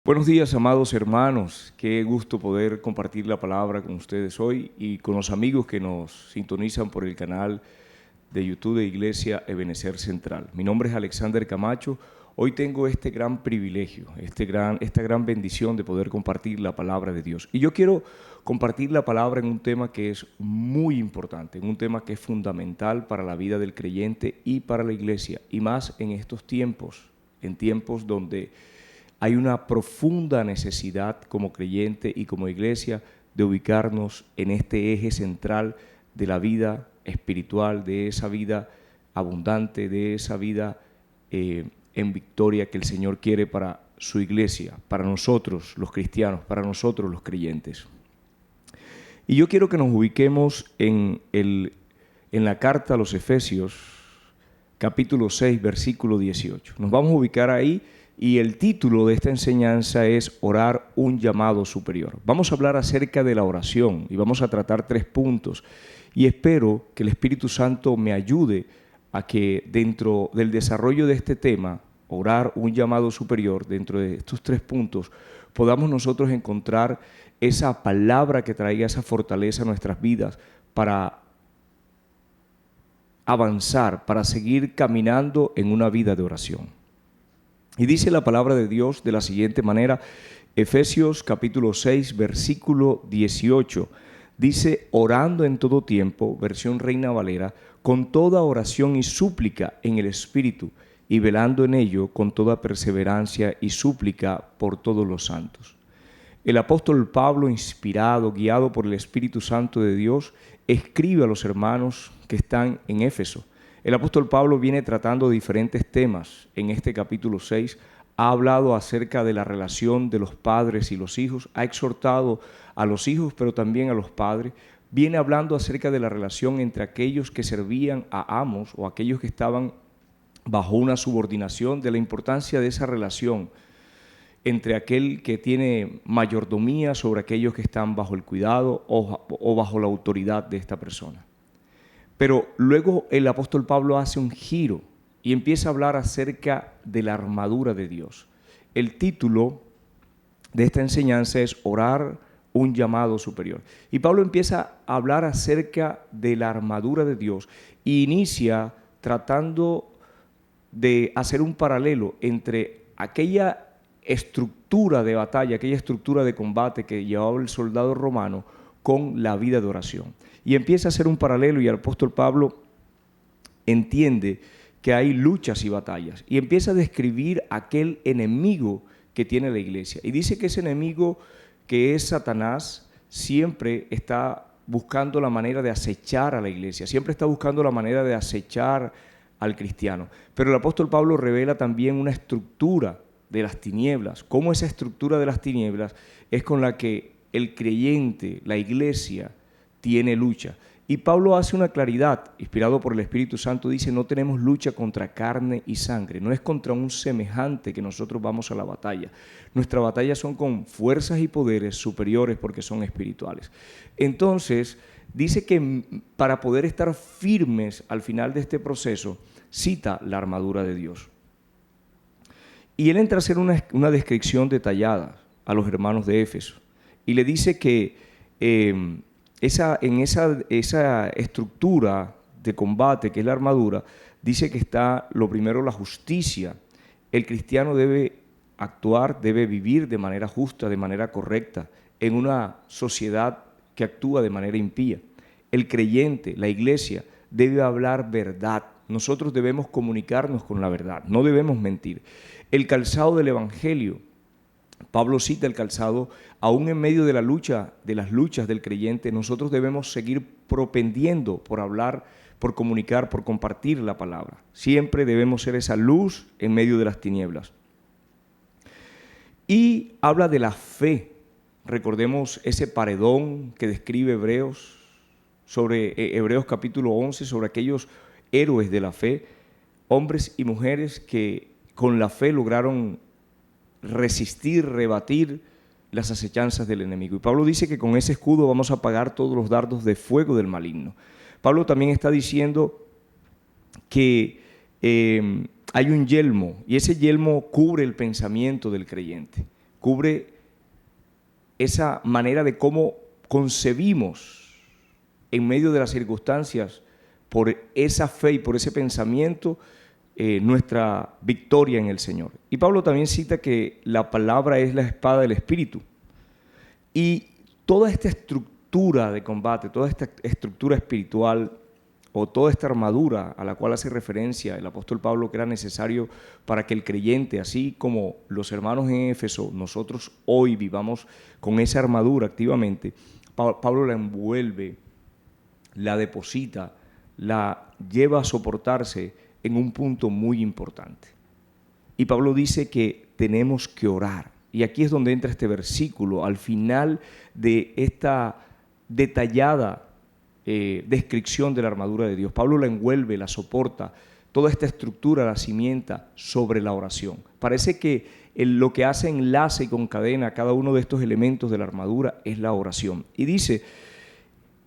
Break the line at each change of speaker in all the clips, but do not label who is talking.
Buenos días, amados hermanos. Qué gusto poder compartir la palabra con ustedes hoy y con los amigos que nos sintonizan por el canal de YouTube de Iglesia Ebenecer Central. Mi nombre es Alexander Camacho. Hoy tengo este gran privilegio, esta gran bendición de poder compartir la palabra de Dios. Y yo quiero compartir la palabra en un tema que es muy importante, en un tema que es fundamental para la vida del creyente y para la iglesia, y más en estos tiempos, en tiempos donde hay una profunda necesidad como creyente y como iglesia de ubicarnos en este eje central de la vida espiritual, de esa vida abundante, de esa vida en victoria que el Señor quiere para su iglesia, para nosotros los cristianos, para nosotros los creyentes. Y yo quiero que nos ubiquemos en la carta a los Efesios, capítulo 6, versículo 18. Nos vamos a ubicar ahí. Y el título de esta enseñanza es Orar un llamado superior. Vamos a hablar acerca de la oración y vamos a tratar 3 puntos. Y espero que el Espíritu Santo me ayude a que dentro del desarrollo de este tema, orar un llamado superior, dentro de estos 3 puntos, podamos nosotros encontrar esa palabra que traiga esa fortaleza a nuestras vidas para avanzar, para seguir caminando en una vida de oración. Y dice la palabra de Dios de la siguiente manera, Efesios capítulo 6, versículo 18, dice, orando en todo tiempo, versión Reina Valera, con toda oración y súplica en el Espíritu, y velando en ello con toda perseverancia y súplica por todos los santos. El apóstol Pablo, inspirado, guiado por el Espíritu Santo de Dios, escribe a los hermanos que están en Éfeso. El apóstol Pablo viene tratando diferentes temas en este capítulo 6, ha hablado acerca de la relación de los padres y los hijos, ha exhortado a los hijos pero también a los padres, viene hablando acerca de la relación entre aquellos que servían a amos o aquellos que estaban bajo una subordinación, de la importancia de esa relación entre aquel que tiene mayordomía sobre aquellos que están bajo el cuidado o bajo la autoridad de esta persona. Pero luego el apóstol Pablo hace un giro y empieza a hablar acerca de la armadura de Dios. El título de esta enseñanza es Orar un llamado superior. Y Pablo empieza a hablar acerca de la armadura de Dios e inicia tratando de hacer un paralelo entre aquella estructura de batalla, aquella estructura de combate que llevaba el soldado romano con la vida de oración. Y empieza a hacer un paralelo y el apóstol Pablo entiende que hay luchas y batallas y empieza a describir aquel enemigo que tiene la iglesia. Y dice que ese enemigo, que es Satanás, siempre está buscando la manera de acechar a la iglesia, siempre está buscando la manera de acechar al cristiano. Pero el apóstol Pablo revela también una estructura de las tinieblas, cómo esa estructura de las tinieblas es con la que el creyente, la iglesia, tiene lucha. Y Pablo hace una claridad, inspirado por el Espíritu Santo, dice, no tenemos lucha contra carne y sangre, no es contra un semejante que nosotros vamos a la batalla. Nuestra batalla son con fuerzas y poderes superiores porque son espirituales. Entonces, dice que para poder estar firmes al final de este proceso, cita la armadura de Dios. Y él entra a hacer una descripción detallada a los hermanos de Éfeso y le dice que en esa estructura de combate que es la armadura, dice que está lo primero la justicia. El cristiano debe actuar, debe vivir de manera justa, de manera correcta, en una sociedad que actúa de manera impía. El creyente, la iglesia, debe hablar verdad. Nosotros debemos comunicarnos con la verdad, no debemos mentir. El calzado del evangelio. Pablo cita el calzado, aún en medio de la lucha, de las luchas del creyente, nosotros debemos seguir propendiendo por hablar, por comunicar, por compartir la palabra. Siempre debemos ser esa luz en medio de las tinieblas. Y habla de la fe. Recordemos ese paredón que describe Hebreos capítulo 11, sobre aquellos héroes de la fe, hombres y mujeres que con la fe lograron resistir, rebatir las acechanzas del enemigo. Y Pablo dice que con ese escudo vamos a apagar todos los dardos de fuego del maligno. Pablo también está diciendo que hay un yelmo y ese yelmo cubre el pensamiento del creyente. cubre esa manera de cómo concebimos en medio de las circunstancias, por esa fe y por ese pensamiento, nuestra victoria en el Señor. Y Pablo también cita que la palabra es la espada del Espíritu. Y toda esta estructura de combate, toda esta estructura espiritual o toda esta armadura a la cual hace referencia el apóstol Pablo, que era necesario para que el creyente, así como los hermanos en Éfeso, nosotros hoy vivamos con esa armadura activamente, Pablo la envuelve, la deposita, la lleva a soportarse en un punto muy importante. Y Pablo dice que tenemos que orar. Y aquí es donde entra este versículo, al final de esta detallada descripción de la armadura de Dios. Pablo la envuelve, la soporta, toda esta estructura la cimienta sobre la oración. Parece que lo que hace enlace y concadena cada uno de estos elementos de la armadura es la oración. Y dice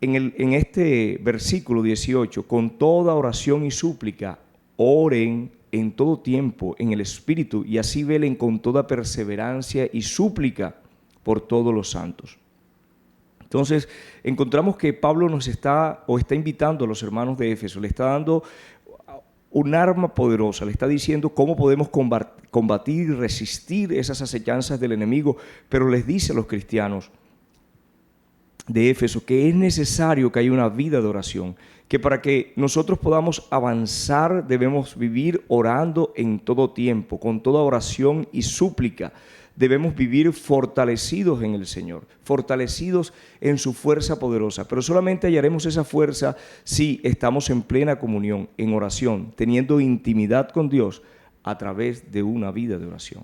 en este versículo 18, con toda oración y súplica, oren en todo tiempo en el Espíritu, y así velen con toda perseverancia y súplica por todos los santos. Entonces, encontramos que Pablo nos está invitando a los hermanos de Éfeso, le está dando un arma poderosa, le está diciendo cómo podemos combatir y resistir esas acechanzas del enemigo, pero les dice a los cristianos de Éfeso que es necesario que haya una vida de oración, que para que nosotros podamos avanzar debemos vivir orando en todo tiempo, con toda oración y súplica. Debemos vivir fortalecidos en el Señor, fortalecidos en su fuerza poderosa, pero solamente hallaremos esa fuerza si estamos en plena comunión, en oración, teniendo intimidad con Dios a través de una vida de oración.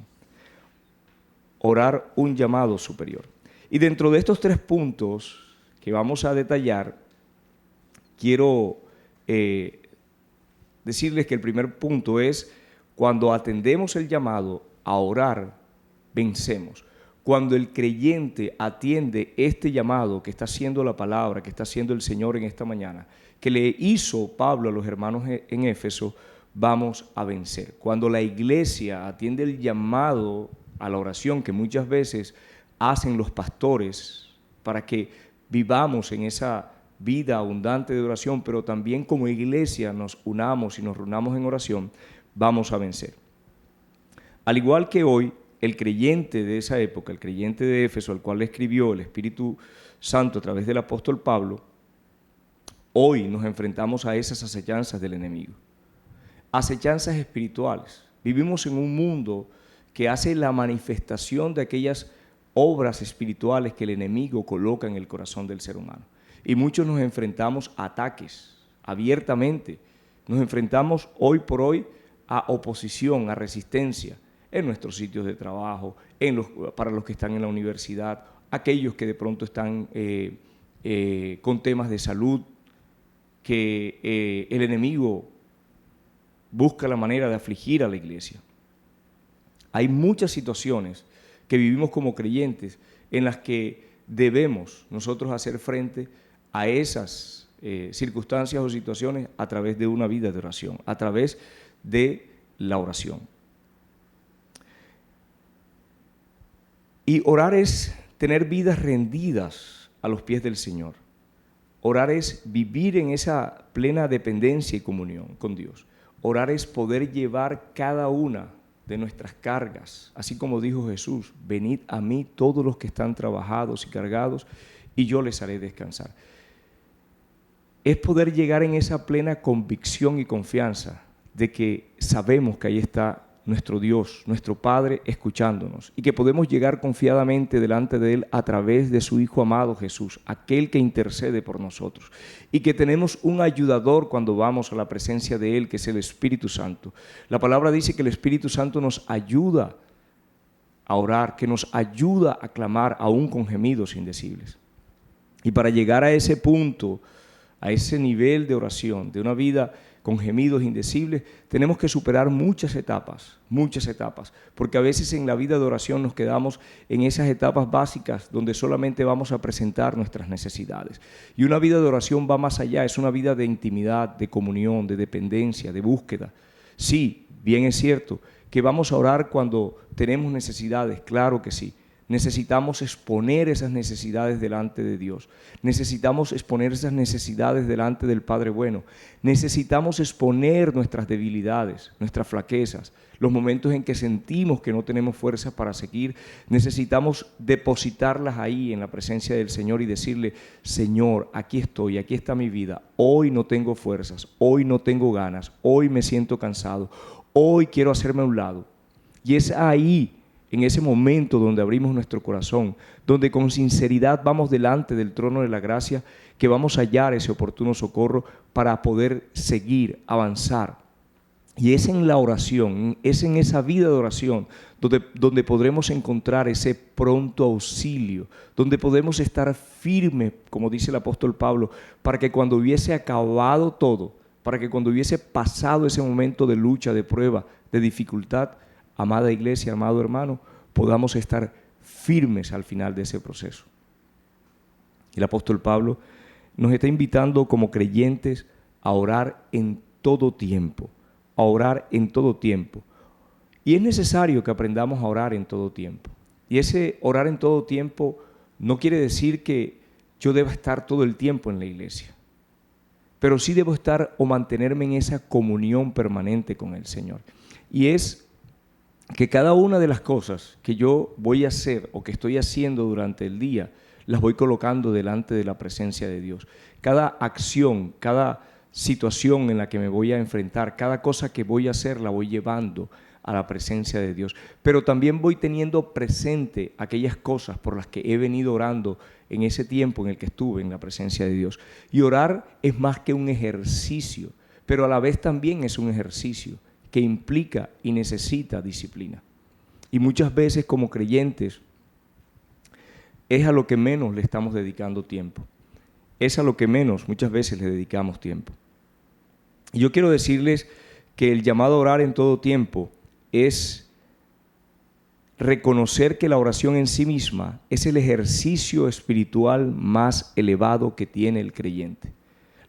Orar un llamado superior. Y dentro de estos 3 puntos que vamos a detallar, quiero decirles que el primer punto es: cuando atendemos el llamado a orar, vencemos. Cuando el creyente atiende este llamado que está haciendo la palabra, que está haciendo el Señor en esta mañana, que le hizo Pablo a los hermanos en Éfeso, vamos a vencer. Cuando la iglesia atiende el llamado a la oración que muchas veces hacen los pastores para que vivamos en esa vida abundante de oración, pero también como iglesia nos unamos y nos reunamos en oración, vamos a vencer. Al igual que hoy, el creyente de esa época, el creyente de Éfeso, al cual le escribió el Espíritu Santo a través del apóstol Pablo, hoy nos enfrentamos a esas acechanzas del enemigo. Acechanzas espirituales. Vivimos en un mundo que hace la manifestación de aquellas obras espirituales que el enemigo coloca en el corazón del ser humano. Y muchos nos enfrentamos a ataques abiertamente. Nos enfrentamos hoy por hoy a oposición, a resistencia en nuestros sitios de trabajo, para los que están en la universidad, aquellos que de pronto están con temas de salud, que el enemigo busca la manera de afligir a la iglesia. Hay muchas situaciones que vivimos como creyentes en las que debemos nosotros hacer frente a esas circunstancias o situaciones a través de una vida de oración, a través de la oración. Y orar es tener vidas rendidas a los pies del Señor. Orar es vivir en esa plena dependencia y comunión con Dios. Orar es poder llevar cada una de nuestras cargas, así como dijo Jesús: venid a mí todos los que están trabajados y cargados, y yo les haré descansar. Es poder llegar en esa plena convicción y confianza de que sabemos que ahí está nuestro Dios, nuestro Padre, escuchándonos, y que podemos llegar confiadamente delante de Él a través de su Hijo amado Jesús, aquel que intercede por nosotros, y que tenemos un ayudador cuando vamos a la presencia de Él, que es el Espíritu Santo. La palabra dice que el Espíritu Santo nos ayuda a orar, que nos ayuda a clamar aún con gemidos indecibles. Y para llegar a ese punto, a ese nivel de oración, de una vida con gemidos indecibles, tenemos que superar muchas etapas, porque a veces en la vida de oración nos quedamos en esas etapas básicas donde solamente vamos a presentar nuestras necesidades. Y una vida de oración va más allá, es una vida de intimidad, de comunión, de dependencia, de búsqueda. Sí, bien es cierto que vamos a orar cuando tenemos necesidades, claro que sí, necesitamos exponer esas necesidades delante de Dios. Necesitamos exponer esas necesidades delante del Padre bueno. Necesitamos exponer nuestras debilidades, nuestras flaquezas, los momentos en que sentimos que no tenemos fuerzas para seguir. Necesitamos depositarlas ahí en la presencia del Señor y decirle: Señor, aquí estoy, aquí está mi vida. Hoy no tengo fuerzas, hoy no tengo ganas, hoy me siento cansado, hoy quiero hacerme a un lado. Y es ahí, en ese momento donde abrimos nuestro corazón, donde con sinceridad vamos delante del trono de la gracia, que vamos a hallar ese oportuno socorro para poder seguir, avanzar. Y es en la oración, es en esa vida de oración donde podremos encontrar ese pronto auxilio, donde podemos estar firmes, como dice el apóstol Pablo, para que cuando hubiese acabado todo, para que cuando hubiese pasado ese momento de lucha, de prueba, de dificultad, amada iglesia, amado hermano, podamos estar firmes al final de ese proceso. El apóstol Pablo nos está invitando como creyentes a orar en todo tiempo, a orar en todo tiempo. Y es necesario que aprendamos a orar en todo tiempo. Y ese orar en todo tiempo no quiere decir que yo deba estar todo el tiempo en la iglesia, pero sí debo estar o mantenerme en esa comunión permanente con el Señor. Y es que cada una de las cosas que yo voy a hacer o que estoy haciendo durante el día, las voy colocando delante de la presencia de Dios. Cada acción, cada situación en la que me voy a enfrentar, cada cosa que voy a hacer, la voy llevando a la presencia de Dios. Pero también voy teniendo presente aquellas cosas por las que he venido orando en ese tiempo en el que estuve en la presencia de Dios. Y orar es más que un ejercicio, pero a la vez también es un ejercicio que implica y necesita disciplina. Y muchas veces como creyentes es a lo que menos le estamos dedicando tiempo. Es a lo que menos muchas veces le dedicamos tiempo. Y yo quiero decirles que el llamado a orar en todo tiempo es reconocer que la oración en sí misma es el ejercicio espiritual más elevado que tiene el creyente.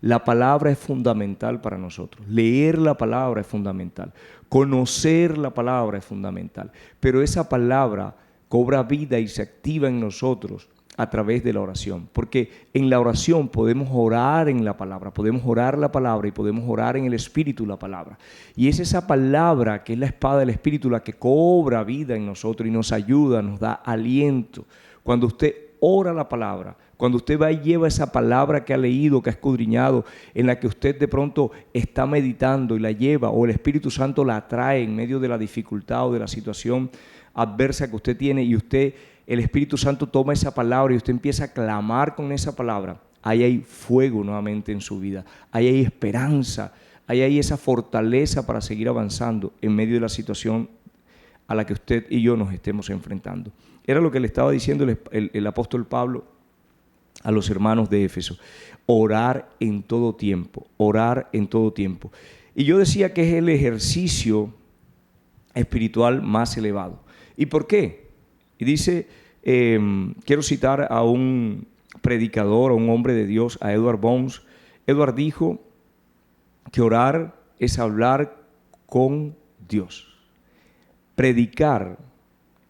La palabra es fundamental para nosotros. Leer la palabra es fundamental. Conocer la palabra es fundamental. Pero esa palabra cobra vida y se activa en nosotros a través de la oración. Porque en la oración podemos orar en la palabra, podemos orar la palabra y podemos orar en el Espíritu la palabra. Y es esa palabra que es la espada del Espíritu la que cobra vida en nosotros y nos ayuda, nos da aliento. Cuando usted ora la palabra, cuando usted va y lleva esa palabra que ha leído, que ha escudriñado, en la que usted de pronto está meditando y la lleva, o el Espíritu Santo la trae en medio de la dificultad o de la situación adversa que usted tiene, y el Espíritu Santo toma esa palabra y usted empieza a clamar con esa palabra, ahí hay fuego nuevamente en su vida, ahí hay esperanza, ahí hay esa fortaleza para seguir avanzando en medio de la situación a la que usted y yo nos estemos enfrentando. Era lo que le estaba diciendo el apóstol Pablo a los hermanos de Éfeso: orar en todo tiempo, orar en todo tiempo. Y yo decía que es el ejercicio espiritual más elevado. ¿Y por qué? Y dice, quiero citar a un predicador, a un hombre de Dios, a Edward Bones. Edward dijo que orar es hablar con Dios. Predicar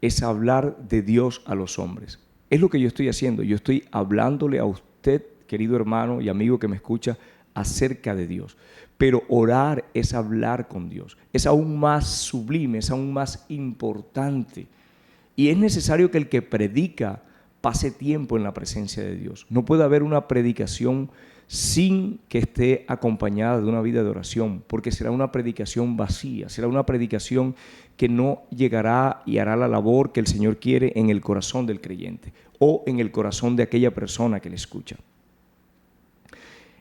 es hablar de Dios a los hombres. Es lo que yo estoy haciendo. Yo estoy hablándole a usted, querido hermano y amigo que me escucha, acerca de Dios. Pero orar es hablar con Dios. Es aún más sublime, es aún más importante. Y es necesario que el que predica pase tiempo en la presencia de Dios. No puede haber una predicación sin que esté acompañada de una vida de oración, porque será una predicación vacía, será una predicación que no llegará y hará la labor que el Señor quiere en el corazón del creyente o en el corazón de aquella persona que le escucha.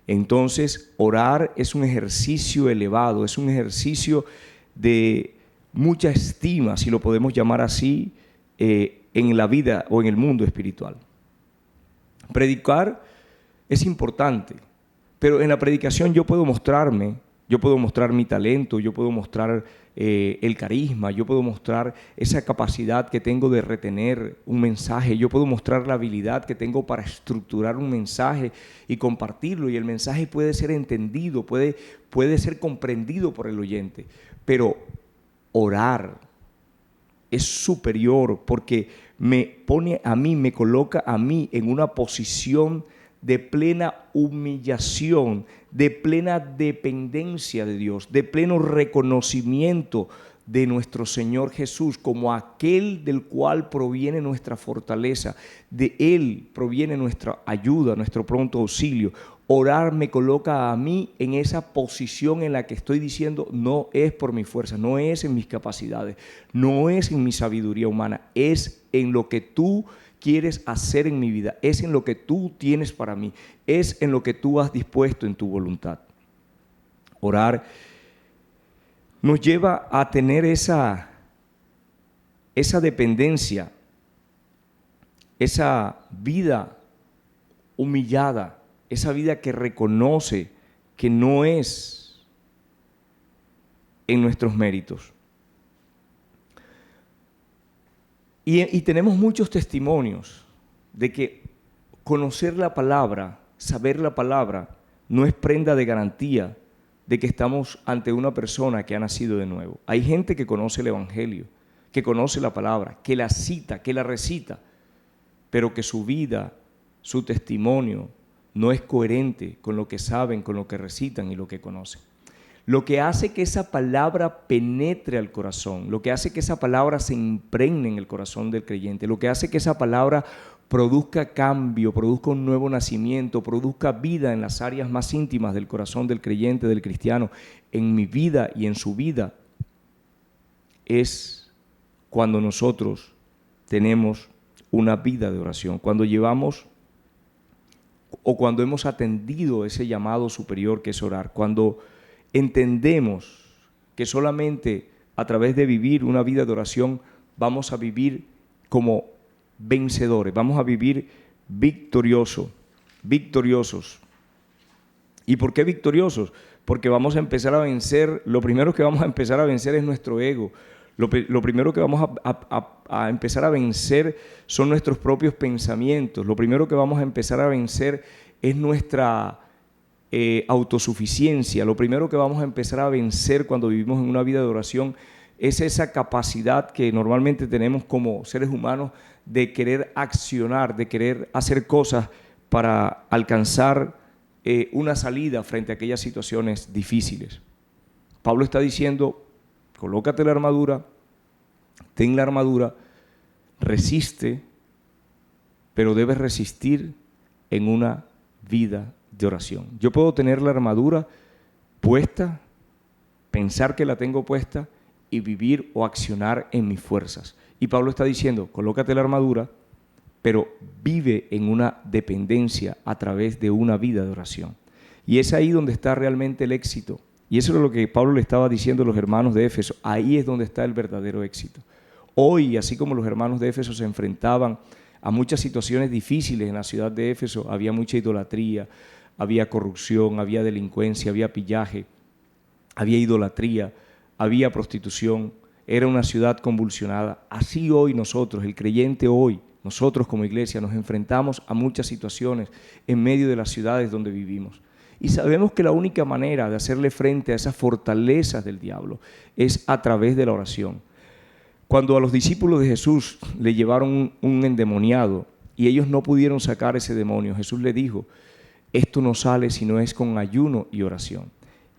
Entonces, orar es un ejercicio elevado, es un ejercicio de mucha estima, si lo podemos llamar así, en la vida o en el mundo espiritual. Predicar es importante, pero en la predicación yo puedo mostrar mi talento, yo puedo mostrar el carisma, yo puedo mostrar esa capacidad que tengo de retener un mensaje, yo puedo mostrar la habilidad que tengo para estructurar un mensaje y compartirlo, y el mensaje puede ser entendido, puede ser comprendido por el oyente, pero orar es superior porque me pone a mí, me coloca a mí en una posición de plena humillación, de plena dependencia de Dios, de pleno reconocimiento de nuestro Señor Jesús como aquel del cual proviene nuestra fortaleza, de Él proviene nuestra ayuda, nuestro pronto auxilio. Orar me coloca a mí en esa posición en la que estoy diciendo, no es por mi fuerza, no es en mis capacidades, no es en mi sabiduría humana, es en lo que tú quieres hacer en mi vida, es en lo que tú tienes para mí, es en lo que tú has dispuesto en tu voluntad. Orar nos lleva a tener esa dependencia, esa vida humillada, esa vida que reconoce que no es en nuestros méritos. Y tenemos muchos testimonios de que conocer la palabra, saber la palabra, no es prenda de garantía de que estamos ante una persona que ha nacido de nuevo. Hay gente que conoce el Evangelio, que conoce la palabra, que la cita, que la recita, pero que su vida, su testimonio, no es coherente con lo que saben, con lo que recitan y lo que conocen. Lo que hace que esa palabra penetre al corazón, lo que hace que esa palabra se impregne en el corazón del creyente, lo que hace que esa palabra produzca cambio, produzca un nuevo nacimiento, produzca vida en las áreas más íntimas del corazón del creyente, del cristiano, en mi vida y en su vida, es cuando nosotros tenemos una vida de oración, cuando llevamos o cuando hemos atendido ese llamado superior que es orar, cuando entendemos que solamente a través de vivir una vida de oración vamos a vivir como vencedores, vamos a vivir victoriosos. ¿Y por qué victoriosos? Porque vamos a empezar a vencer, lo primero que vamos a empezar a vencer es nuestro ego. Lo primero que vamos a empezar a vencer son nuestros propios pensamientos. Lo primero que vamos a empezar a vencer es nuestra autosuficiencia. Lo primero que vamos a empezar a vencer cuando vivimos en una vida de oración es esa capacidad que normalmente tenemos como seres humanos de querer accionar, de querer hacer cosas para alcanzar una salida frente a aquellas situaciones difíciles. Pablo está diciendo, colócate la armadura, ten la armadura, resiste, pero debes resistir en una vida de oración. Yo puedo tener la armadura puesta, pensar que la tengo puesta y vivir o accionar en mis fuerzas. Y Pablo está diciendo, colócate la armadura, pero vive en una dependencia a través de una vida de oración. Y es ahí donde está realmente el éxito. Y eso es lo que Pablo le estaba diciendo a los hermanos de Éfeso. Ahí es donde está el verdadero éxito. Hoy, así como los hermanos de Éfeso se enfrentaban a muchas situaciones difíciles en la ciudad de Éfeso, había mucha idolatría, había corrupción, había delincuencia, había pillaje, había idolatría, había prostitución, era una ciudad convulsionada. Así hoy nosotros, el creyente hoy, nosotros como iglesia nos enfrentamos a muchas situaciones en medio de las ciudades donde vivimos. Y sabemos que la única manera de hacerle frente a esas fortalezas del diablo es a través de la oración. Cuando a los discípulos de Jesús le llevaron un endemoniado y ellos no pudieron sacar ese demonio, Jesús le dijo, esto no sale si no es con ayuno y oración.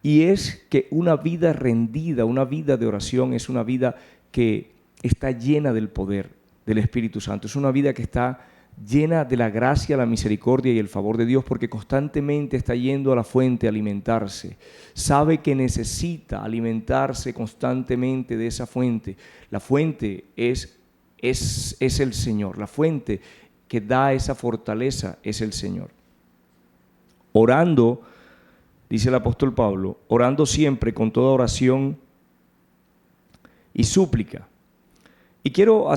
Y es que una vida rendida, una vida de oración es una vida que está llena del poder del Espíritu Santo. Es una vida que está llena de la gracia, la misericordia y el favor de Dios, porque constantemente está yendo a la fuente a alimentarse. Sabe que necesita alimentarse constantemente de esa fuente. La fuente es el Señor. La fuente que da esa fortaleza es el Señor. Orando, dice el apóstol Pablo, orando siempre con toda oración y súplica. Y quiero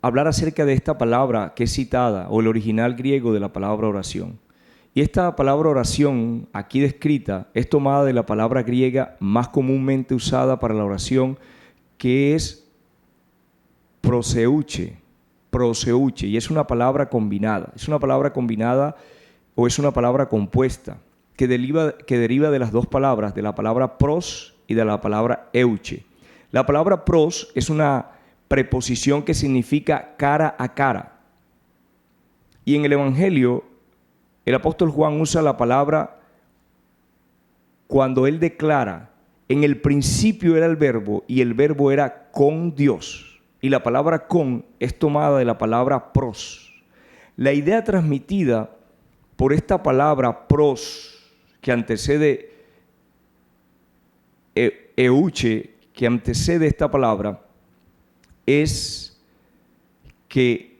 hablar acerca de esta palabra que es citada, o el original griego de la palabra oración. Y esta palabra oración, aquí descrita, es tomada de la palabra griega más comúnmente usada para la oración, que es proseuche, y es una palabra combinada. Es una palabra combinada o es una palabra compuesta. que deriva de las dos palabras, de la palabra pros y de la palabra euche. La palabra pros es una preposición que significa cara a cara. Y en el Evangelio, el apóstol Juan usa la palabra cuando él declara, en el principio era el verbo y el verbo era con Dios. Y la palabra con es tomada de la palabra pros. La idea transmitida por esta palabra pros, que antecede euche, que antecede esta palabra, es que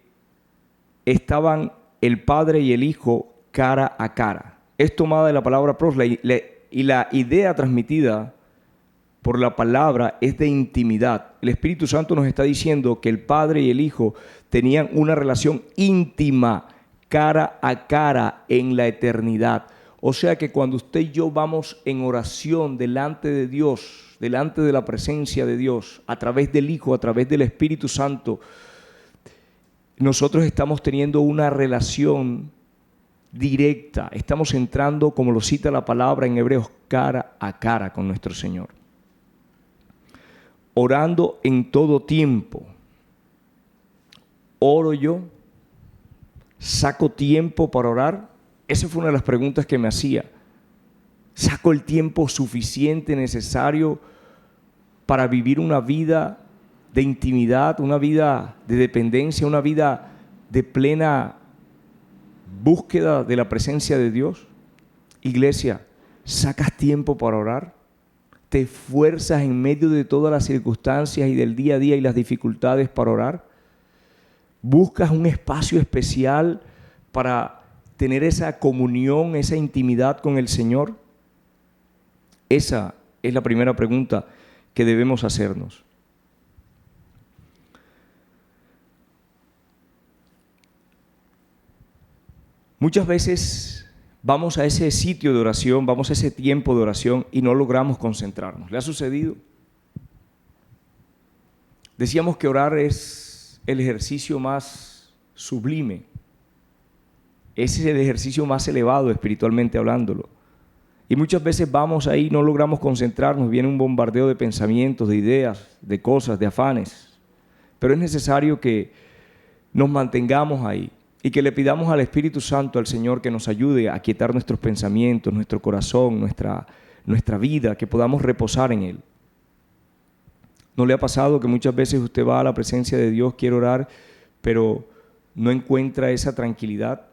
estaban el Padre y el Hijo cara a cara. Es tomada de la palabra pros y la idea transmitida por la palabra es de intimidad. El Espíritu Santo nos está diciendo que el Padre y el Hijo tenían una relación íntima, cara a cara en la eternidad. O sea que cuando usted y yo vamos en oración delante de Dios, delante de la presencia de Dios, a través del Hijo, a través del Espíritu Santo, nosotros estamos teniendo una relación directa. Estamos entrando, como lo cita la palabra en Hebreos, cara a cara con nuestro Señor. Orando en todo tiempo. ¿Oro yo? ¿Saco tiempo para orar? Esa fue una de las preguntas que me hacía. ¿Saco el tiempo suficiente, necesario para vivir una vida de intimidad, una vida de dependencia, una vida de plena búsqueda de la presencia de Dios? Iglesia, ¿sacas tiempo para orar? ¿Te esfuerzas en medio de todas las circunstancias y del día a día y las dificultades para orar? ¿Buscas un espacio especial para tener esa comunión, esa intimidad con el Señor? Esa es la primera pregunta que debemos hacernos. Muchas veces vamos a ese sitio de oración, vamos a ese tiempo de oración y no logramos concentrarnos. ¿Le ha sucedido? Decíamos que orar es el ejercicio más sublime. Ese es el ejercicio más elevado espiritualmente hablándolo. Y muchas veces vamos ahí y no logramos concentrarnos, viene un bombardeo de pensamientos, de ideas, de cosas, de afanes. Pero es necesario que nos mantengamos ahí y que le pidamos al Espíritu Santo, al Señor, que nos ayude a aquietar nuestros pensamientos, nuestro corazón, nuestra vida, que podamos reposar en Él. ¿No le ha pasado que muchas veces usted va a la presencia de Dios, quiere orar, pero no encuentra esa tranquilidad?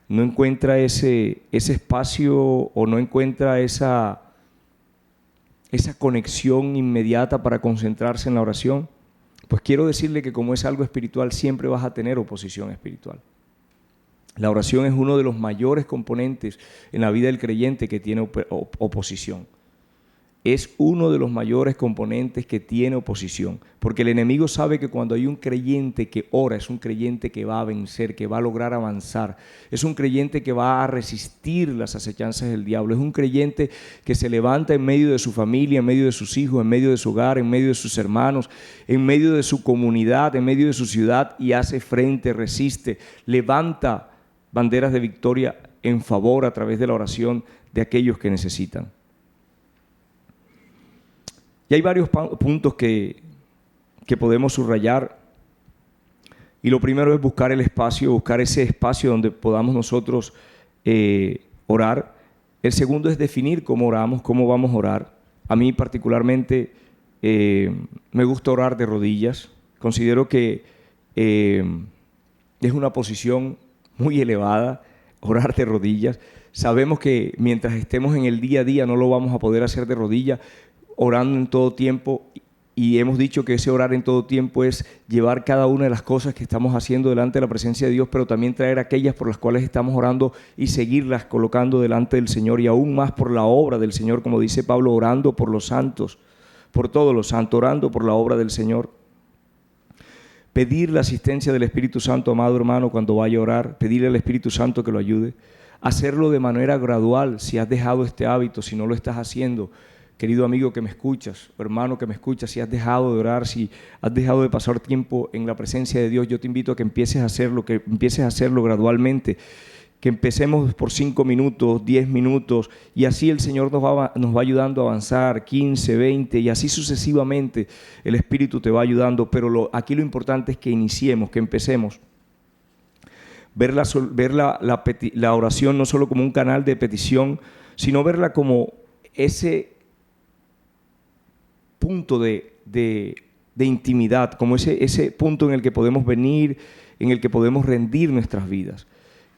¿No encuentra ese espacio o no encuentra esa conexión inmediata para concentrarse en la oración? Pues quiero decirle que como es algo espiritual, siempre vas a tener oposición espiritual. La oración es uno de los mayores componentes en la vida del creyente que tiene oposición. Es uno de los mayores componentes que tiene oposición, porque el enemigo sabe que cuando hay un creyente que ora, es un creyente que va a vencer, que va a lograr avanzar, es un creyente que va a resistir las acechanzas del diablo, es un creyente que se levanta en medio de su familia, en medio de sus hijos, en medio de su hogar, en medio de sus hermanos, en medio de su comunidad, en medio de su ciudad y hace frente, resiste, levanta banderas de victoria en favor a través de la oración de aquellos que necesitan. Y hay varios puntos que podemos subrayar. Y lo primero es buscar el espacio, buscar ese espacio donde podamos nosotros orar. El segundo es definir cómo oramos, cómo vamos a orar. A mí particularmente me gusta orar de rodillas. Considero que es una posición muy elevada, orar de rodillas. Sabemos que mientras estemos en el día a día no lo vamos a poder hacer de rodillas, orando en todo tiempo, y hemos dicho que ese orar en todo tiempo es llevar cada una de las cosas que estamos haciendo delante de la presencia de Dios, pero también traer aquellas por las cuales estamos orando y seguirlas colocando delante del Señor, y aún más por la obra del Señor, como dice Pablo, orando por los santos, por todos los santos, orando por la obra del Señor. Pedir la asistencia del Espíritu Santo, amado hermano, cuando vaya a orar, pedirle al Espíritu Santo que lo ayude, hacerlo de manera gradual. Si has dejado este hábito, si no lo estás haciendo, querido amigo que me escuchas, hermano que me escuchas, si has dejado de orar, si has dejado de pasar tiempo en la presencia de Dios, yo te invito a que empieces a hacerlo gradualmente, que empecemos por 5 minutos, 10 minutos, y así el Señor nos va ayudando a avanzar, 15, 20, y así sucesivamente el Espíritu te va ayudando, pero aquí lo importante es que iniciemos, que empecemos. Ver la oración no solo como un canal de petición, sino verla como ese punto de intimidad, como ese punto en el que podemos venir, en el que podemos rendir nuestras vidas.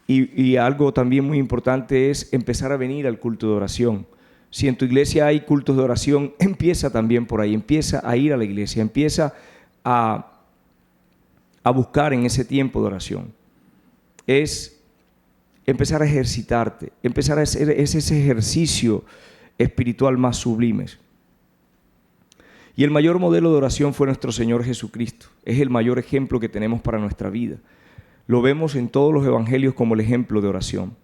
Y algo también muy importante es empezar a venir al culto de oración. Si en tu iglesia hay cultos de oración, empieza también por ahí, empieza a ir a la iglesia, empieza a buscar en ese tiempo de oración. Es empezar a ejercitarte, empezar a hacer ese ejercicio espiritual más sublime. Y el mayor modelo de oración fue nuestro Señor Jesucristo. Es el mayor ejemplo que tenemos para nuestra vida. Lo vemos en todos los evangelios como el ejemplo de oración.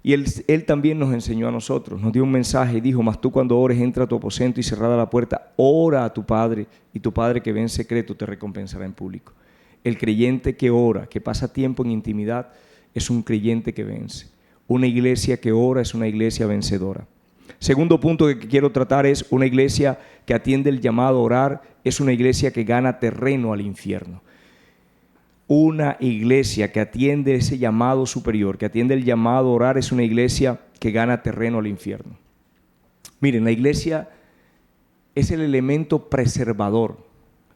Y él también nos enseñó a nosotros, nos dio un mensaje y dijo: mas tú cuando ores, entra a tu aposento y cerrada la puerta, ora a tu Padre, y tu Padre que ve en secreto te recompensará en público. El creyente que ora, que pasa tiempo en intimidad, es un creyente que vence. Una iglesia que ora es una iglesia vencedora. Segundo punto que quiero tratar es una iglesia que atiende el llamado a orar, es una iglesia que gana terreno al infierno. Una iglesia que atiende ese llamado superior, que atiende el llamado a orar, es una iglesia que gana terreno al infierno. Miren, la iglesia es el elemento preservador.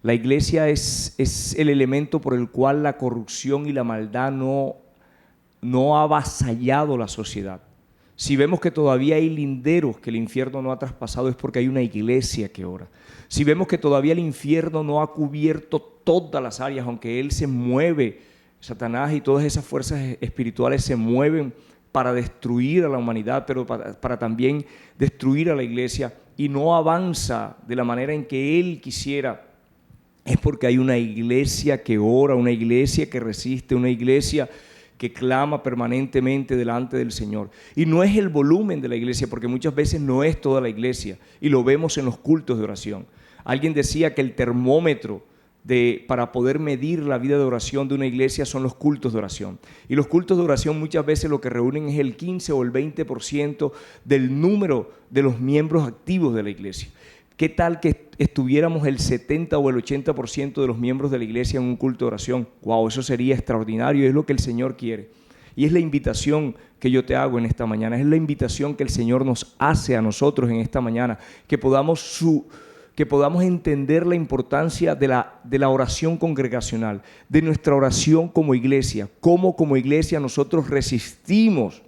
La iglesia es el elemento por el cual la corrupción y la maldad no ha avasallado la sociedad. Si vemos que todavía hay linderos que el infierno no ha traspasado, es porque hay una iglesia que ora. Si vemos que todavía el infierno no ha cubierto todas las áreas, aunque él se mueve, Satanás y todas esas fuerzas espirituales se mueven para destruir a la humanidad, pero para también destruir a la iglesia, y no avanza de la manera en que él quisiera, es porque hay una iglesia que ora, una iglesia que resiste, una iglesia que clama permanentemente delante del Señor. Y no es el volumen de la iglesia, porque muchas veces no es toda la iglesia, y lo vemos en los cultos de oración. Alguien decía que el termómetro para poder medir la vida de oración de una iglesia son los cultos de oración. Y los cultos de oración muchas veces lo que reúnen es el 15 o el 20% del número de los miembros activos de la iglesia. ¿Qué tal que estuviéramos el 70 o el 80% de los miembros de la iglesia en un culto de oración? ¡Wow! Eso sería extraordinario, es lo que el Señor quiere. Y es la invitación que yo te hago en esta mañana, es la invitación que el Señor nos hace a nosotros en esta mañana, que podamos entender la importancia de la oración congregacional, de nuestra oración como iglesia, cómo como iglesia nosotros resistimos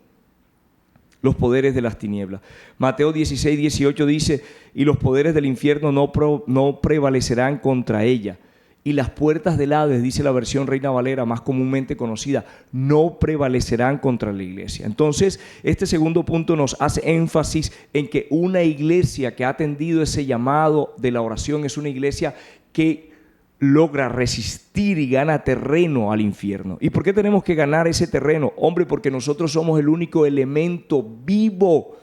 los poderes de las tinieblas. Mateo 16, 18 dice: y los poderes del infierno no prevalecerán contra ella. Y las puertas del Hades, dice la versión Reina Valera más comúnmente conocida, no prevalecerán contra la iglesia. Entonces, este segundo punto nos hace énfasis en que una iglesia que ha atendido ese llamado de la oración es una iglesia que logra resistir y gana terreno al infierno. ¿Y por qué tenemos que ganar ese terreno? Hombre, porque nosotros somos el único elemento vivo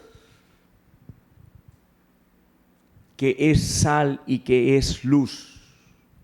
que es sal y que es luz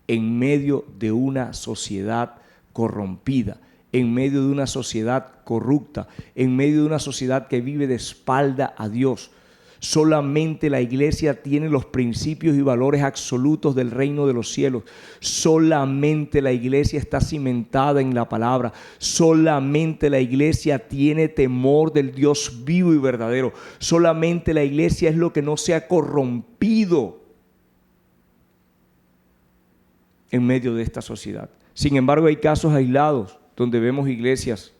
en medio de una sociedad corrompida, en medio de una sociedad corrupta, en medio de una sociedad que vive de espalda a Dios. Solamente la iglesia tiene los principios y valores absolutos del reino de los cielos. Solamente la iglesia está cimentada en la palabra. Solamente la iglesia tiene temor del Dios vivo y verdadero. Solamente la iglesia es lo que no se ha corrompido en medio de esta sociedad. Sin embargo, hay casos aislados donde vemos iglesias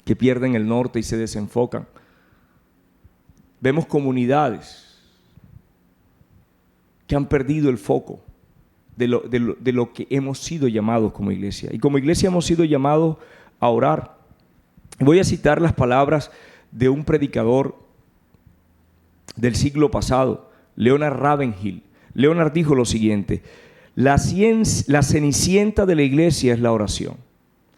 que pierden el norte y se desenfocan. Vemos comunidades que han perdido el foco de lo que hemos sido llamados como iglesia. Y como iglesia hemos sido llamados a orar. Voy a citar las palabras de un predicador del siglo pasado, Leonard Ravenhill. Leonard dijo lo siguiente: la cenicienta de la iglesia es la oración.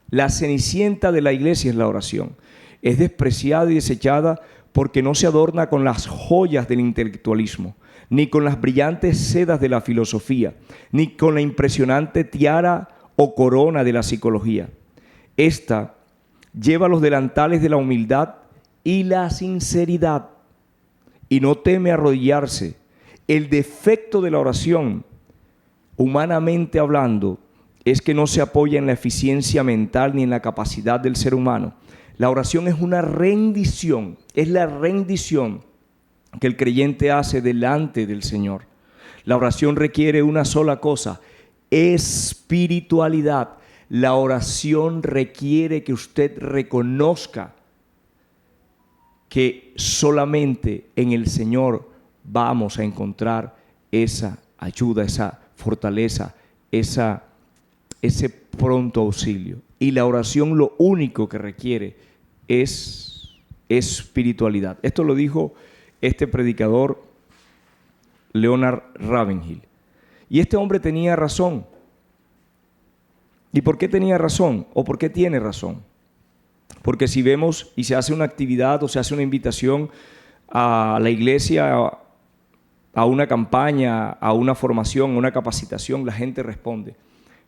La cenicienta de la iglesia es la oración. Es despreciada y desechada porque no se adorna con las joyas del intelectualismo, ni con las brillantes sedas de la filosofía, ni con la impresionante tiara o corona de la psicología. Esta lleva los delantales de la humildad y la sinceridad y no teme arrodillarse. El defecto de la oración, humanamente hablando, es que no se apoya en la eficiencia mental ni en la capacidad del ser humano. La oración es una rendición, es la rendición que el creyente hace delante del Señor. La oración requiere una sola cosa: espiritualidad. La oración requiere que usted reconozca que solamente en el Señor vamos a encontrar esa ayuda, esa fortaleza, ese pronto auxilio. Y la oración lo único que requiere es espiritualidad. Esto lo dijo este predicador Leonard Ravenhill. Y este hombre tenía razón. ¿Y por qué tenía razón? ¿O por qué tiene razón? Porque si vemos y se hace una actividad o se hace una invitación a la iglesia, a una campaña, a una formación, a una capacitación, la gente responde.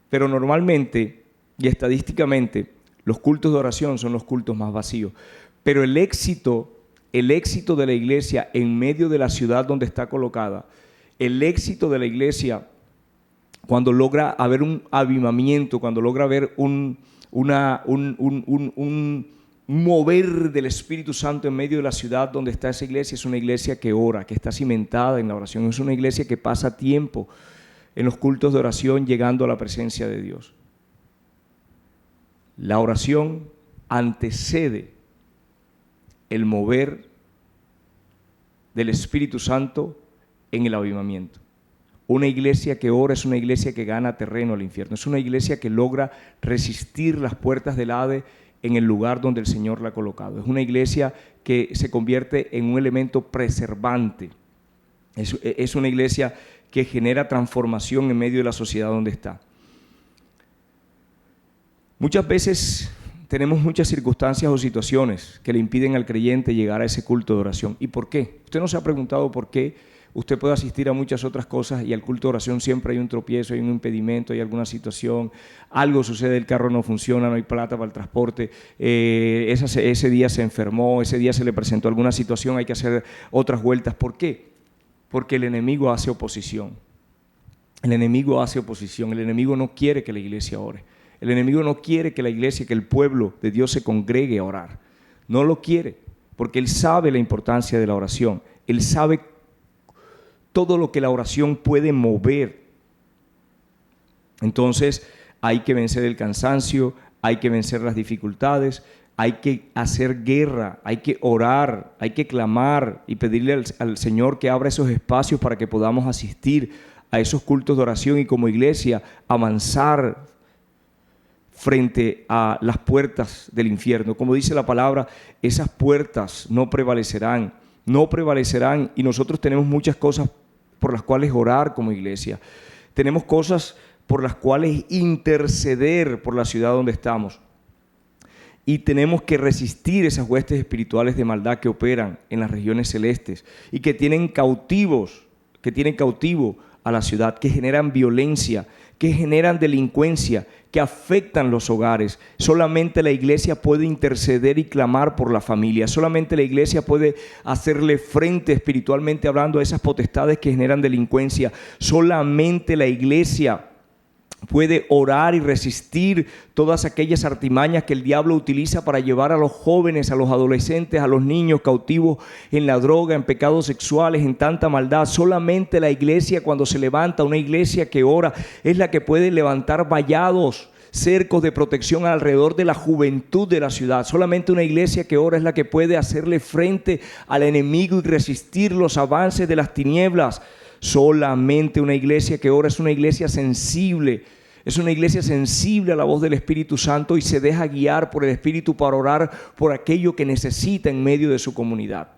Pero normalmente y estadísticamente los cultos de oración son los cultos más vacíos. Pero el éxito de la iglesia en medio de la ciudad donde está colocada, el éxito de la iglesia cuando logra haber un avivamiento, cuando logra haber un mover del Espíritu Santo en medio de la ciudad donde está esa iglesia, es una iglesia que ora, que está cimentada en la oración, es una iglesia que pasa tiempo en los cultos de oración llegando a la presencia de Dios. La oración antecede el mover del Espíritu Santo en el avivamiento. Una iglesia que ora es una iglesia que gana terreno al infierno. Es una iglesia que logra resistir las puertas del Hades en el lugar donde el Señor la ha colocado. Es una iglesia que se convierte en un elemento preservante. Es una iglesia que genera transformación en medio de la sociedad donde está. Muchas veces tenemos muchas circunstancias o situaciones que le impiden al creyente llegar a ese culto de oración. ¿Y por qué? Usted no se ha preguntado por qué. Usted puede asistir a muchas otras cosas y al culto de oración siempre hay un tropiezo, hay un impedimento, hay alguna situación, algo sucede, el carro no funciona, no hay plata para el transporte, ese día se enfermó, ese día se le presentó alguna situación, hay que hacer otras vueltas. ¿Por qué? Porque el enemigo hace oposición. El enemigo hace oposición, el enemigo no quiere que la iglesia ore. El enemigo no quiere que la iglesia, que el pueblo de Dios se congregue a orar. No lo quiere, porque él sabe la importancia de la oración. Él sabe todo lo que la oración puede mover. Entonces hay que vencer el cansancio, hay que vencer las dificultades, hay que hacer guerra, hay que orar, hay que clamar y pedirle al Señor que abra esos espacios para que podamos asistir a esos cultos de oración y como iglesia avanzar frente a las puertas del infierno. Como dice la palabra, esas puertas no prevalecerán y nosotros tenemos muchas cosas por las cuales orar como iglesia. Tenemos cosas por las cuales interceder por la ciudad donde estamos. Y tenemos que resistir esas huestes espirituales de maldad que operan en las regiones celestes y que tienen cautivo a la ciudad, que generan violencia, que generan delincuencia, que afectan los hogares. Solamente la iglesia puede interceder y clamar por la familia. Solamente la iglesia puede hacerle frente espiritualmente hablando a esas potestades que generan delincuencia. Solamente la iglesia puede orar y resistir todas aquellas artimañas que el diablo utiliza para llevar a los jóvenes, a los adolescentes, a los niños cautivos en la droga, en pecados sexuales, en tanta maldad. Solamente la iglesia, cuando se levanta, una iglesia que ora, es la que puede levantar vallados, cercos de protección alrededor de la juventud de la ciudad. Solamente una iglesia que ora es la que puede hacerle frente al enemigo y resistir los avances de las tinieblas. Solamente una iglesia que ora es una iglesia sensible. Es una iglesia sensible a la voz del Espíritu Santo y se deja guiar por el Espíritu para orar por aquello que necesita en medio de su comunidad.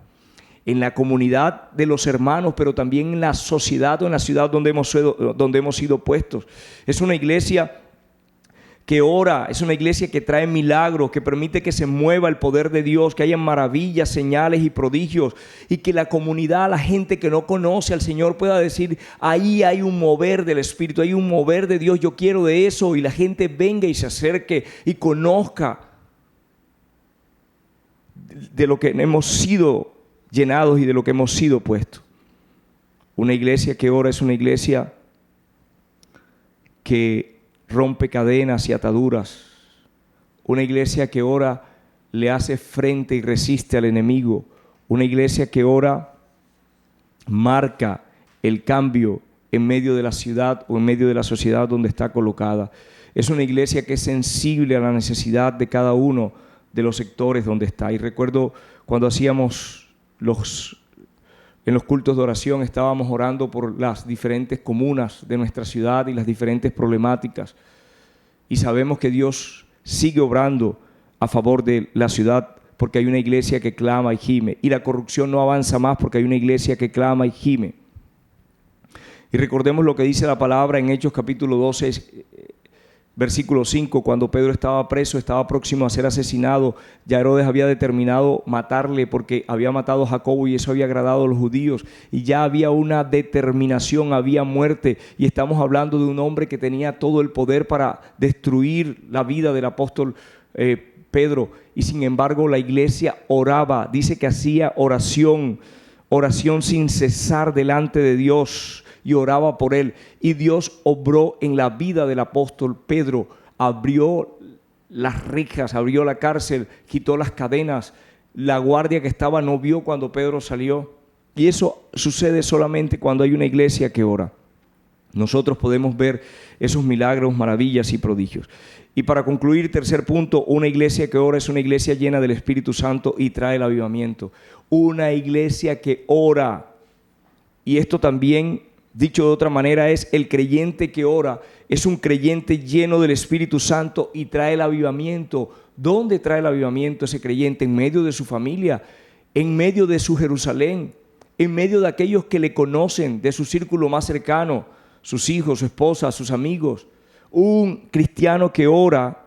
En la comunidad de los hermanos, pero también en la sociedad o en la ciudad donde hemos sido puestos. Es una iglesia que ora, es una iglesia que trae milagros, que permite que se mueva el poder de Dios, que haya maravillas, señales y prodigios, y que la comunidad, la gente que no conoce al Señor pueda decir, ahí hay un mover del Espíritu, hay un mover de Dios, yo quiero de eso, y la gente venga y se acerque y conozca de lo que hemos sido llenados y de lo que hemos sido puestos. Una iglesia que ora es una iglesia que rompe cadenas y ataduras. Una iglesia que ora le hace frente y resiste al enemigo. Una iglesia que ora marca el cambio en medio de la ciudad o en medio de la sociedad donde está colocada. Es una iglesia que es sensible a la necesidad de cada uno de los sectores donde está. Y recuerdo cuando hacíamos en los cultos de oración, estábamos orando por las diferentes comunas de nuestra ciudad y las diferentes problemáticas. Y sabemos que Dios sigue obrando a favor de la ciudad porque hay una iglesia que clama y gime. Y la corrupción no avanza más porque hay una iglesia que clama y gime. Y recordemos lo que dice la palabra en Hechos capítulo 12, versículo 5, cuando Pedro estaba preso, estaba próximo a ser asesinado. Ya Herodes había determinado matarle porque había matado a Jacobo y eso había agradado a los judíos. Y ya había una determinación, había muerte. Y estamos hablando de un hombre que tenía todo el poder para destruir la vida del apóstol Pedro. Y sin embargo la iglesia oraba, dice que hacía oración sin cesar delante de Dios. Y oraba por él, y Dios obró en la vida del apóstol Pedro, abrió las rejas, abrió la cárcel, quitó las cadenas, la guardia que estaba no vio cuando Pedro salió, y eso sucede solamente cuando hay una iglesia que ora. Nosotros podemos ver esos milagros, maravillas y prodigios. Y para concluir, tercer punto, una iglesia que ora es una iglesia llena del Espíritu Santo y trae el avivamiento. Una iglesia que ora, y esto también, dicho de otra manera, es el creyente que ora, es un creyente lleno del Espíritu Santo y trae el avivamiento. ¿Dónde trae el avivamiento ese creyente? En medio de su familia, en medio de su Jerusalén, en medio de aquellos que le conocen, de su círculo más cercano, sus hijos, su esposa, sus amigos. Un cristiano que ora,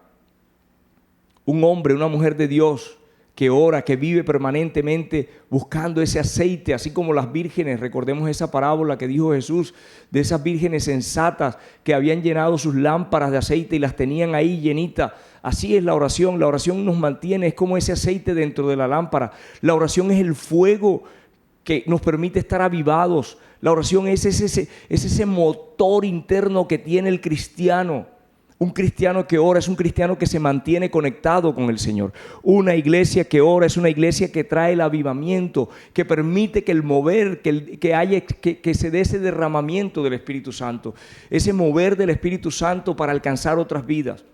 un hombre, una mujer de Dios, que ora, que vive permanentemente buscando ese aceite, así como las vírgenes. Recordemos esa parábola que dijo Jesús de esas vírgenes sensatas que habían llenado sus lámparas de aceite y las tenían ahí llenitas. Así es la oración nos mantiene, es como ese aceite dentro de la lámpara. La oración es el fuego que nos permite estar avivados. La oración es ese motor interno que tiene el cristiano. Un cristiano que ora es un cristiano que se mantiene conectado con el Señor. Una iglesia que ora es una iglesia que trae el avivamiento, que permite que el mover, que se dé ese derramamiento del Espíritu Santo, ese mover del Espíritu Santo para alcanzar otras vidas.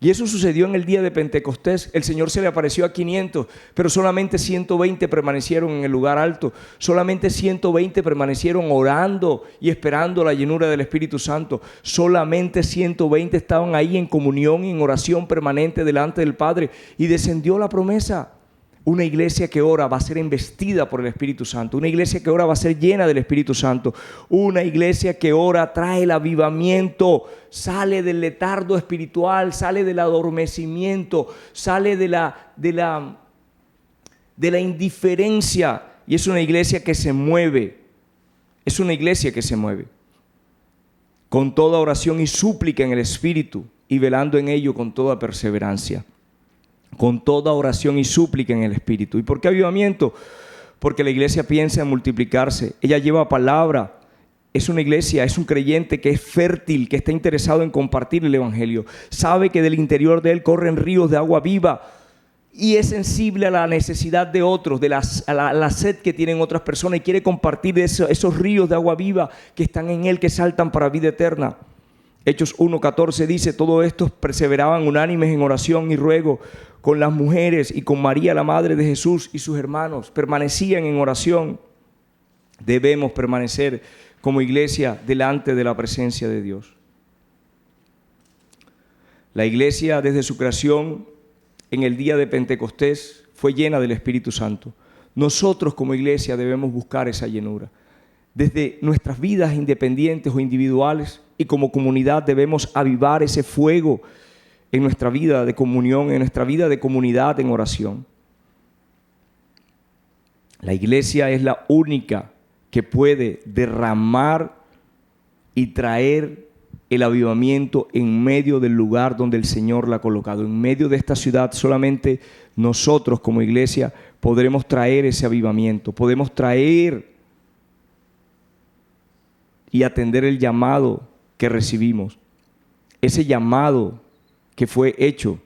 Y eso sucedió en el día de Pentecostés. El Señor se le apareció a 500, pero solamente 120 permanecieron en el lugar alto. Solamente 120 permanecieron orando y esperando la llenura del Espíritu Santo. Solamente 120 estaban ahí en comunión y en oración permanente delante del Padre. Y descendió la promesa. Una iglesia que ora va a ser embestida por el Espíritu Santo. Una iglesia que ora va a ser llena del Espíritu Santo. Una iglesia que ora trae el avivamiento, sale del letargo espiritual, sale del adormecimiento, sale de la indiferencia. Y es una iglesia que se mueve. Es una iglesia que se mueve con toda oración y súplica en el Espíritu y velando en ello con toda perseverancia. Con toda oración y súplica en el Espíritu. ¿Y por qué avivamiento? Porque la iglesia piensa en multiplicarse. Ella lleva palabra. Es una iglesia, es un creyente que es fértil, que está interesado en compartir el Evangelio. Sabe que del interior de él corren ríos de agua viva y es sensible a la necesidad de otros, a la sed que tienen otras personas y quiere compartir esos ríos de agua viva que están en él, que saltan para vida eterna. Hechos 1:14 dice: todos estos perseveraban unánimes en oración y ruego con las mujeres y con María, la madre de Jesús, y sus hermanos. Permanecían en oración. Debemos permanecer como iglesia delante de la presencia de Dios. La iglesia desde su creación en el día de Pentecostés fue llena del Espíritu Santo. Nosotros como iglesia debemos buscar esa llenura. Desde nuestras vidas independientes o individuales y como comunidad debemos avivar ese fuego en nuestra vida de comunión, en nuestra vida de comunidad en oración. La iglesia es la única que puede derramar y traer el avivamiento en medio del lugar donde el Señor la ha colocado. En medio de esta ciudad solamente nosotros como iglesia podremos traer ese avivamiento, podemos traer y atender el llamado que recibimos, ese llamado que fue hecho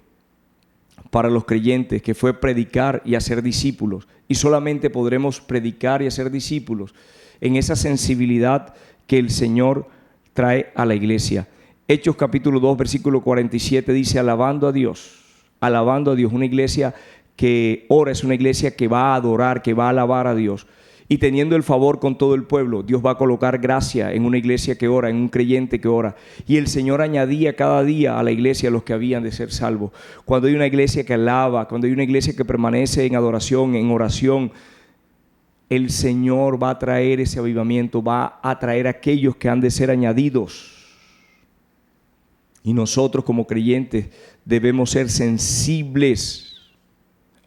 para los creyentes, que fue predicar y hacer discípulos. Y solamente podremos predicar y hacer discípulos en esa sensibilidad que el Señor trae a la iglesia. Hechos capítulo 2, versículo 47 dice, alabando a Dios, una iglesia que ora es una iglesia que va a adorar, que va a alabar a Dios. Y teniendo el favor con todo el pueblo, Dios va a colocar gracia en una iglesia que ora, en un creyente que ora. Y el Señor añadía cada día a la iglesia los que habían de ser salvos. Cuando hay una iglesia que alaba, cuando hay una iglesia que permanece en adoración, en oración, el Señor va a traer ese avivamiento, va a traer a aquellos que han de ser añadidos. Y nosotros como creyentes debemos ser sensibles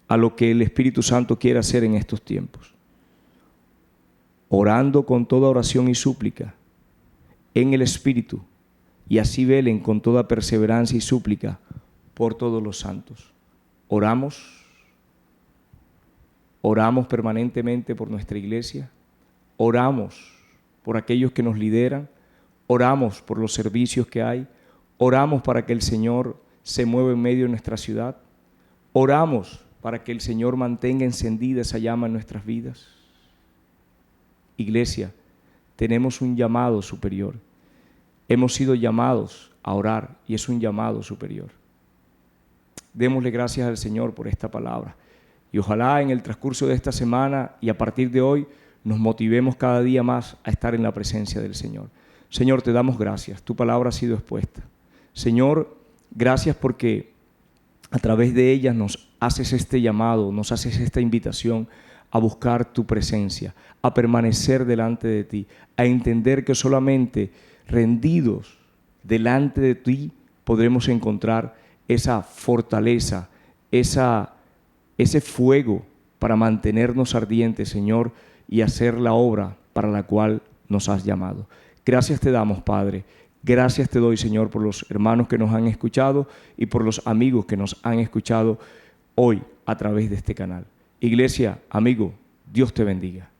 a lo que el Espíritu Santo quiere hacer en estos tiempos. Orando con toda oración y súplica en el Espíritu, y así velen con toda perseverancia y súplica por todos los santos. Oramos permanentemente por nuestra iglesia, oramos por aquellos que nos lideran, oramos por los servicios que hay, oramos para que el Señor se mueva en medio de nuestra ciudad, oramos para que el Señor mantenga encendida esa llama en nuestras vidas. Iglesia, tenemos un llamado superior. Hemos sido llamados a orar y es un llamado superior. Démosle gracias al Señor por esta palabra. Y ojalá en el transcurso de esta semana y a partir de hoy nos motivemos cada día más a estar en la presencia del Señor. Señor, te damos gracias. Tu palabra ha sido expuesta. Señor, gracias porque a través de ellas nos haces este llamado, nos haces esta invitación a buscar tu presencia, a permanecer delante de ti, a entender que solamente rendidos delante de ti podremos encontrar esa fortaleza, ese fuego para mantenernos ardientes, Señor, y hacer la obra para la cual nos has llamado. Gracias te damos, Padre. Gracias te doy, Señor, por los hermanos que nos han escuchado y por los amigos que nos han escuchado hoy a través de este canal. Iglesia, amigo, Dios te bendiga.